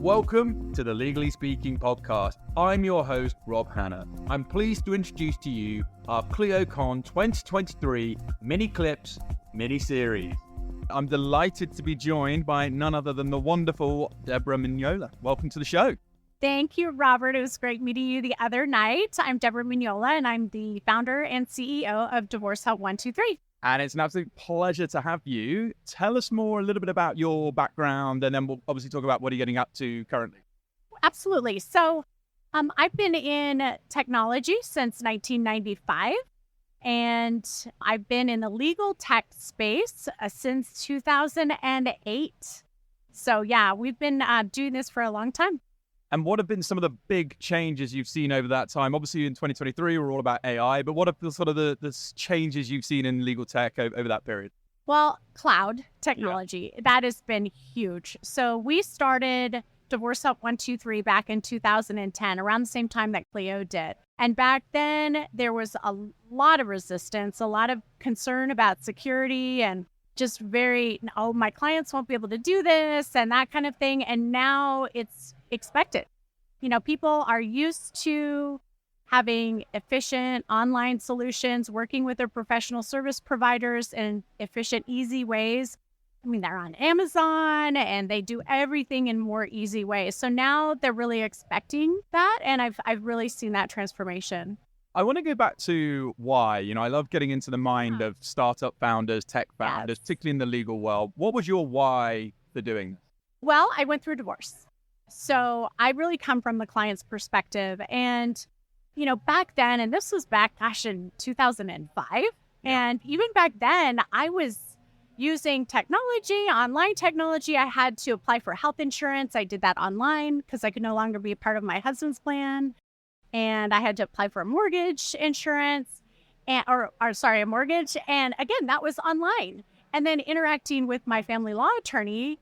Welcome to the Legally Speaking podcast. I'm your host, Rob Hanna. I'm pleased to introduce to you our Clio Con 2023 mini clips mini series. I'm delighted to be joined by none other than the wonderful Debra Mignola. Welcome to the show. Thank you, Robert. It was great meeting you the other night. I'm Debra Mignola, and I'm the founder and CEO of Divorce Help 123. And it's an absolute pleasure to have you. Tell us more, a little bit about your background, and then we'll obviously talk about what you're getting up to currently. Absolutely. So I've been in technology since 1995, and I've been in the legal tech space since 2008. So yeah, we've been doing this for a long time. And what have been some of the big changes you've seen over that time? Obviously, in 2023, we're all about AI, but what are the sort of the changes you've seen in legal tech over that period? Well, cloud technology, that has been huge. So we started Divorce Help 123 back in 2010, around the same time that Clio did. And back then, there was a lot of resistance, a lot of concern about security and just my clients won't be able to do this and that kind of thing. And now it's expected. You know, people are used to having efficient online solutions, working with their professional service providers in efficient, easy ways. I mean, they're on Amazon and they do everything in more easy ways. So now they're really expecting that. And I've really seen that transformation. I want to go back to why. You know, I love getting into the mind of startup founders, tech founders, particularly in the legal world. What was your why for doing this? Well, I went through a divorce. So I really come from the client's perspective. And, you know, back then, and this was back, in 2005. Yeah. And even back then, I was using technology, online technology. I had to apply for health insurance. I did that online because I could no longer be a part of my husband's plan. And I had to apply for a mortgage insurance, a mortgage. And again, that was online. And then interacting with my family law attorney,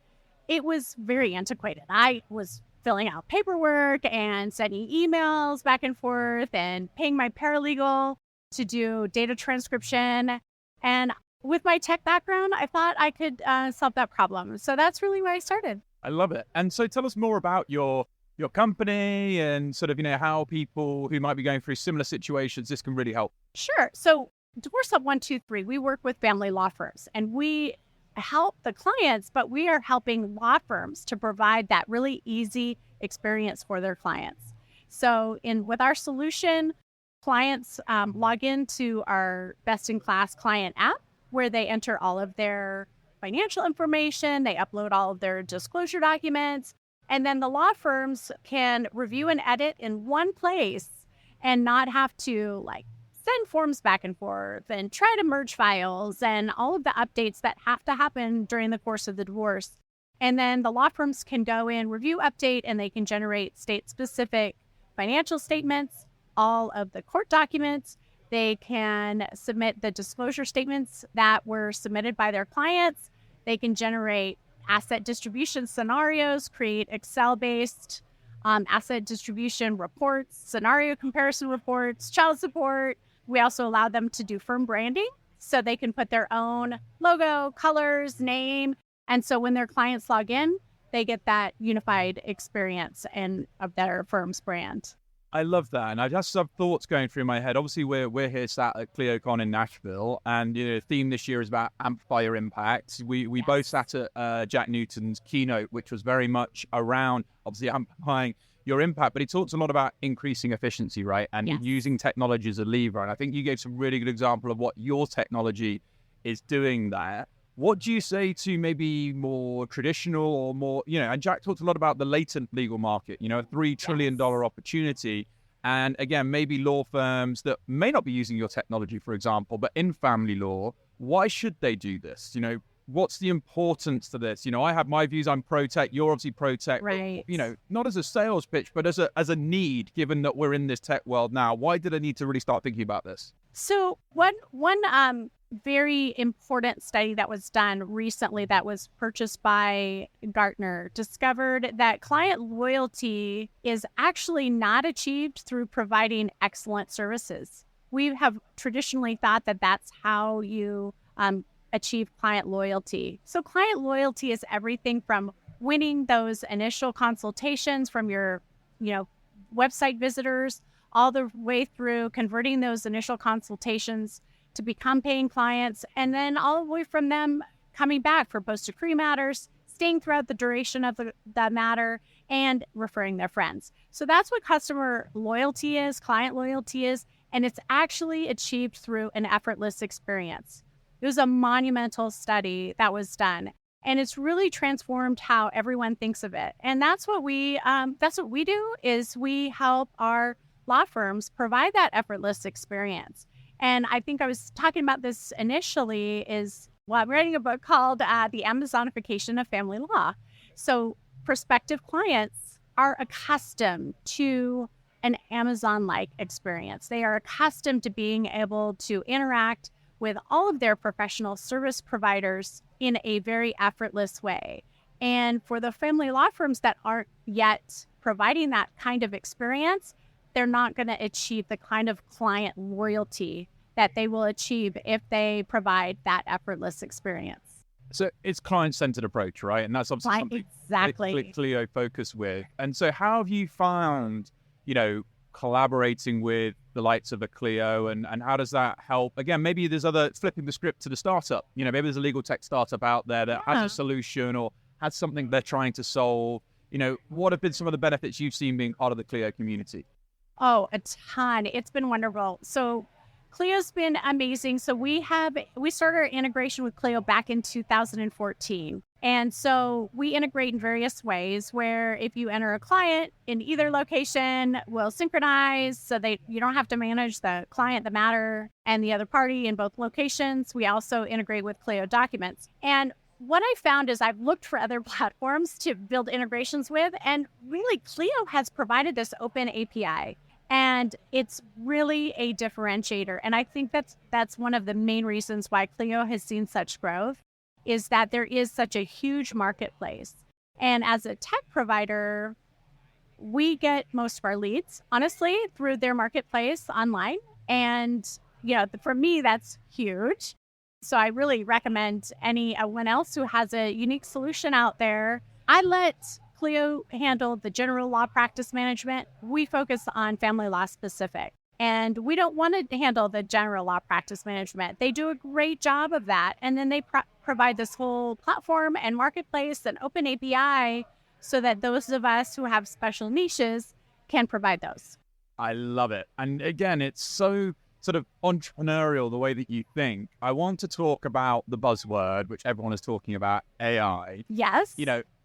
it was very antiquated. I was filling out paperwork and sending emails back and forth and paying my paralegal to do data transcription. And with my tech background, I thought I could solve that problem. So that's really where I started. I love it. And so tell us more about your company and sort of, you know, how people who might be going through similar situations, this can really help. Sure. So Divorce Help 123, we work with family law firms and we help the clients, but we are helping law firms to provide that really easy experience for their clients. So with our solution, clients log into our best-in-class client app where they enter all of their financial information, they upload all of their disclosure documents, and then the law firms can review and edit in one place and not have to send forms back and forth and try to merge files and all of the updates that have to happen during the course of the divorce. And then the law firms can go in, review, update, and they can generate state-specific financial statements, all of the court documents. They can submit the disclosure statements that were submitted by their clients. They can generate asset distribution scenarios, create Excel-based asset distribution reports, scenario comparison reports, child support. We also allow them to do firm branding, so they can put their own logo, colors, name. And so when their clients log in, they get that unified experience of their firm's brand. I love that. And I just have thoughts going through my head. Obviously, we're here sat at Clio Con in Nashville. And, you know, the theme this year is about amplify your impact. We both sat at Jack Newton's keynote, which was very much around, obviously, amplifying your impact. But he talks a lot about increasing efficiency, right? And using technology as a lever. And I think you gave some really good example of what your technology is doing there. What do you say to maybe more traditional or more, you know, and Jack talked a lot about the latent legal market, you know, a $3 trillion opportunity. And again, maybe law firms that may not be using your technology, for example, but in family law, why should they do this? You know, what's the importance to this? You know, I have my views. I'm pro-tech. You're obviously pro-tech. Right. But, you know, not as a sales pitch, but as a need, given that we're in this tech world now. Why did I need to really start thinking about this? So one very important study that was done recently that was purchased by Gartner discovered that client loyalty is actually not achieved through providing excellent services. We have traditionally thought that that's how you achieve client loyalty. So client loyalty is everything from winning those initial consultations from your, website visitors, all the way through converting those initial consultations to become paying clients, and then all the way from them coming back for post-decree matters, staying throughout the duration of that matter, and referring their friends. So that's what customer loyalty is, client loyalty is, and it's actually achieved through an effortless experience. It was a monumental study that was done, and it's really transformed how everyone thinks of it. And that's what we do is we help our law firms provide that effortless experience. And I think I was talking about this initially is, I'm writing a book called The Amazonification of Family Law. So prospective clients are accustomed to an Amazon-like experience. They are accustomed to being able to interact with all of their professional service providers in a very effortless way. And for the family law firms that aren't yet providing that kind of experience, they're not going to achieve the kind of client loyalty that they will achieve if they provide that effortless experience. So it's client-centered approach, right? And that's obviously something exactly Clio focus with. And so how have you found, collaborating with the likes of a Clio, and how does that help? Again, maybe there's flipping the script to the startup. Maybe there's a legal tech startup out there that has a solution or has something they're trying to solve. What have been some of the benefits you've seen being part of the Clio community? Oh, a ton. It's been wonderful. So Clio's been amazing. So we started our integration with Clio back in 2014. And so we integrate in various ways where if you enter a client in either location, we'll synchronize so that you don't have to manage the client, the matter, and the other party in both locations. We also integrate with Clio documents. And what I found is I've looked for other platforms to build integrations with, and really Clio has provided this open API. And it's really a differentiator. And I think that's one of the main reasons why Clio has seen such growth, is that there is such a huge marketplace. And as a tech provider, we get most of our leads, honestly, through their marketplace online. And, for me, that's huge. So I really recommend anyone else who has a unique solution out there. I let Clio handle the general law practice management. We focus on family law specific. And we don't want to handle the general law practice management. They do a great job of that. And then they provide this whole platform and marketplace and open API so that those of us who have special niches can provide those. I love it. And again, it's so sort of entrepreneurial the way that you think. I want to talk about the buzzword, which everyone is talking about, AI. Yes.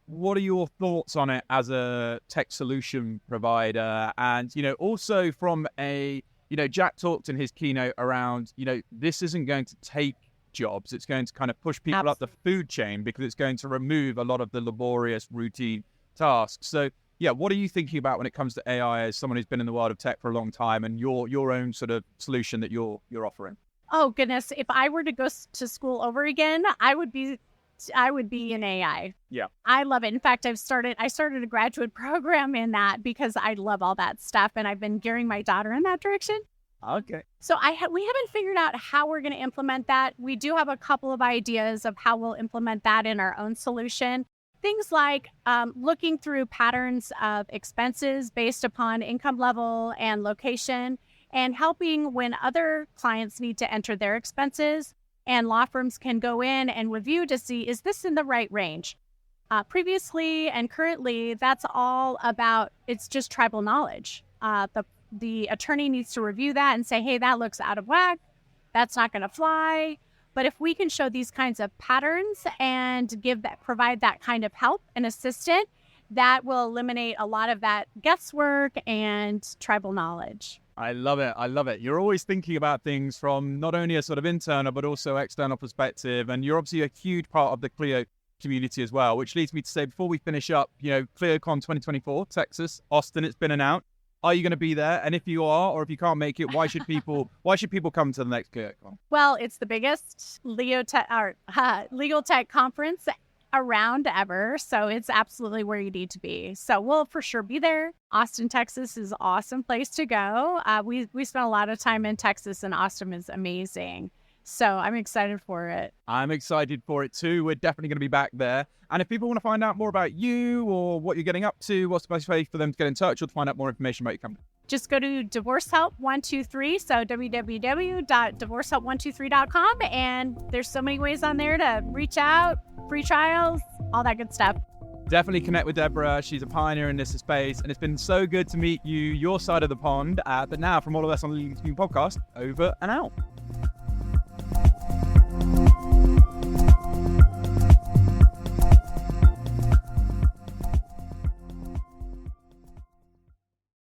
What are your thoughts on it as a tech solution provider? And, also from Jack talked in his keynote around, this isn't going to take jobs. It's going to kind of push people up the food chain because it's going to remove a lot of the laborious routine tasks. So, what are you thinking about when it comes to AI as someone who's been in the world of tech for a long time and your own sort of solution that you're offering? Oh, goodness. If I were to go to school over again, I would be in AI. Yeah. I love it. In fact, I started a graduate program in that because I love all that stuff, and I've been gearing my daughter in that direction. Okay. So we haven't figured out how we're going to implement that. We do have a couple of ideas of how we'll implement that in our own solution. Things like looking through patterns of expenses based upon income level and location, and helping when other clients need to enter their expenses. And law firms can go in and review to see, is this in the right range? Previously and currently, that's all about, it's just tribal knowledge. The attorney needs to review that and say, hey, that looks out of whack. That's not going to fly. But if we can show these kinds of patterns and provide that kind of help and assistance, that will eliminate a lot of that guesswork and tribal knowledge. I love it. I love it. You're always thinking about things from not only a sort of internal, but also external perspective. And you're obviously a huge part of the Clio community as well, which leads me to say, before we finish up, Clio Con 2024, Texas, Austin, it's been announced. Are you going to be there? And if you are, or if you can't make it, why should people come to the next Clio Con? Well, it's the biggest legal tech conference around ever. So it's absolutely where you need to be. So we'll for sure be there. Austin, Texas is an awesome place to go. We spent a lot of time in Texas, and Austin is amazing. So I'm excited for it. I'm excited for it too. We're definitely going to be back there. And if people want to find out more about you or what you're getting up to, what's the best way for them to get in touch or to find out more information about your company? Just go to Divorce Help 123, so www.divorcehelp123.com, and there's so many ways on there to reach out, free trials, all that good stuff. Definitely connect with Debra. She's a pioneer in this space, and it's been so good to meet you, your side of the pond. But now, from all of us on the Leading Team podcast, over and out.